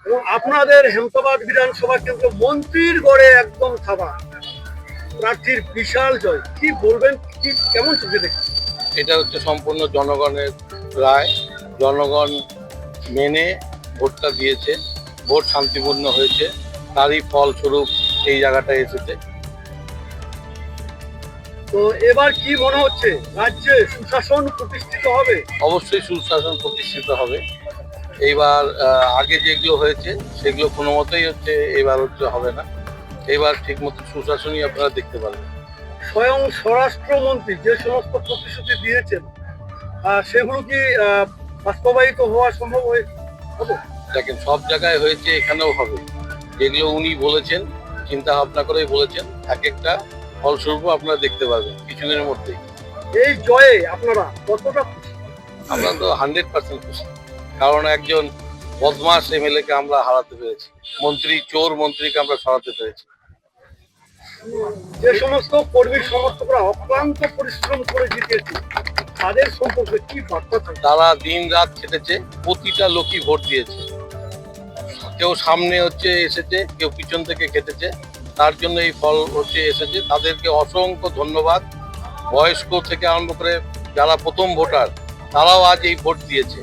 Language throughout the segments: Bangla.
এবং আপনাদের হেমতাবাদ বিধানসভা কেন্দ্র মন্ত্রীর গড়ে একদম থাবা, প্রার্থীর বিশাল জয়, কি বলবেন, কি কেমন চোখে দেখছেন? এটা হচ্ছে সম্পূর্ণ জনগণের রায়। জনগণ মেনে ভোটটা দিয়েছে, ভোট শান্তিপূর্ণ হয়েছে, তারই ফলস্বরূপ এই জায়গাটায় এসেছে। তো এবার কি মনে হচ্ছে, রাজ্যে সুশাসন প্রতিষ্ঠিত হবে? অবশ্যই সুশাসন প্রতিষ্ঠিত হবে। এইবার আগে যেগুলো হয়েছে সেগুলো কোনো মতেই এবার হবে না। এবার ঠিক মতো সুশাসনই আপনারা দেখতে পারবেন। স্বয়ং স্বরাষ্ট্রমন্ত্রী যে সমস্ত প্রতিশ্রুতি দিয়েছেন, সেগুলো কি বাস্তবায়িত হওয়া সম্ভব হবে? দেখেন, সব জায়গায় হয়েছে, এখানেও হবে। যেগুলো উনি বলেছেন, চিন্তা ভাবনা করেই বলেছেন, এক একটা ফলস্বরূপ আপনারা দেখতে পারবেন কিছুদিনের মধ্যেই। এই জয়ে আপনারা কতটা খুশি? আমরা তো 100% খুশি, কারণ একজন বদমাস এমএলএ কে আমরা হারাতে পেরেছি, চোর মন্ত্রীকে আমরা সরাতে পেরেছি। যে সমস্ত কর্মী সমর্থকরা অক্লান্ত পরিশ্রম করে জিতেছে, তাদের সম্পর্কে কি বার্তা থাকবে? তারা দিন রাত খেটেছে, প্রতিটা লোকই ভোট দিয়েছে। কেউ সামনে এসেছে, কেউ পিছন থেকে খেটেছে, তার জন্য এই ফল এসেছে। তাদেরকে অসংখ্য ধন্যবাদ। বয়স্ক থেকে আরম্ভ করে যারা প্রথম ভোটার, তারাও আজ এই ভোট দিয়েছে।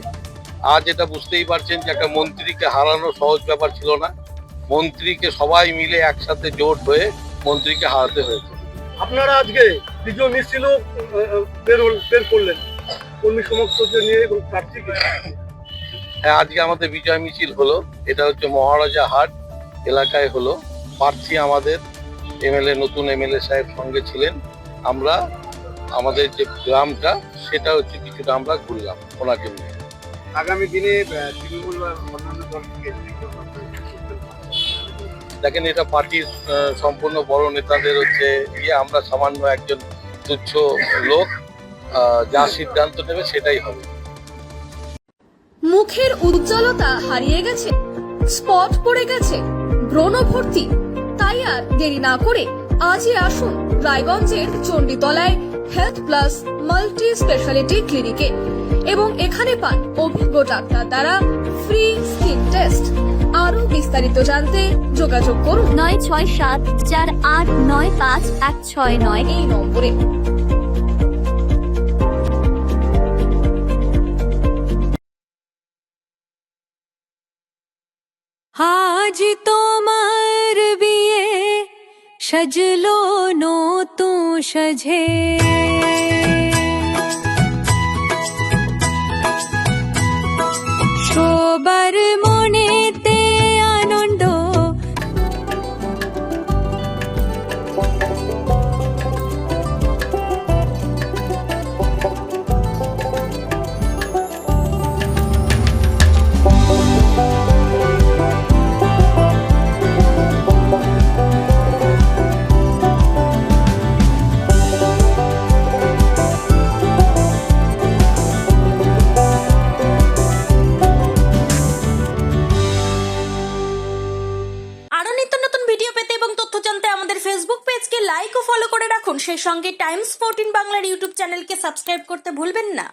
আজ এটা বুঝতেই পারছেন যে একটা মন্ত্রীকে হারানো সহজ ব্যাপার ছিল না। মন্ত্রীকে সবাই মিলে একসাথে জোট হয়ে মন্ত্রীকে হারাতে হয়েছে। আপনারা আজকে বিজয় মিছিল বের করলেন কর্মী সমর্থকদের নিয়ে এবং প্রার্থীকে। হ্যাঁ, আজকে আমাদের বিজয় মিছিল হলো। এটা মহারাজা হাট এলাকায় হলো। প্রার্থী আমাদের নতুন এমএলএ সাহেব সঙ্গে ছিলেন। আমরা আমাদের যে গ্রামটা সেটা কিছুটা আমরা ঘুরলাম ওনাকে নিয়ে। আগামী দিনে তৃণমূল বা অন্যান্য দল থেকে দেখেন, এটা পার্টির সম্পূর্ণ বড় নেতাদের আমরা সামান্য একজন তুচ্ছ লোক। যা সিদ্ধান্ত নেবে সেটাই হবে। মুখের উজ্জ্বলতা হারিয়ে গেছে, স্পট পড়ে গেছে, ব্রণ ভর্তি, তাই আর দেরি না করে আজই আসুন রায়গঞ্জের চণ্ডীতলায় হেলথ প্লাস মাল্টি স্পেশালিটি ক্লিনিকে এবং এখানে পান অভিজ্ঞ ডাক্তার দ্বারা ফ্রি স্কিন টেস্ট। আরো বিস্তারিত জানতে যোগাযোগ করুন 9674895169 এই নম্বরে। আজ তোমার বিয়ে সাজলো নতুন সাজে, সবার মনেতে আনন্দ, আরো নিত্য নতুন ভিডিও পেতে এবং তথ্য জানতে আমাদের ফেসবুক পেজকে লাইক ও ফলো করে রাখুন। সেই সঙ্গে টাইমস 14 বাংলার ইউটিউব চ্যানেলকে সাবস্ক্রাইব করতে ভুলবেন না।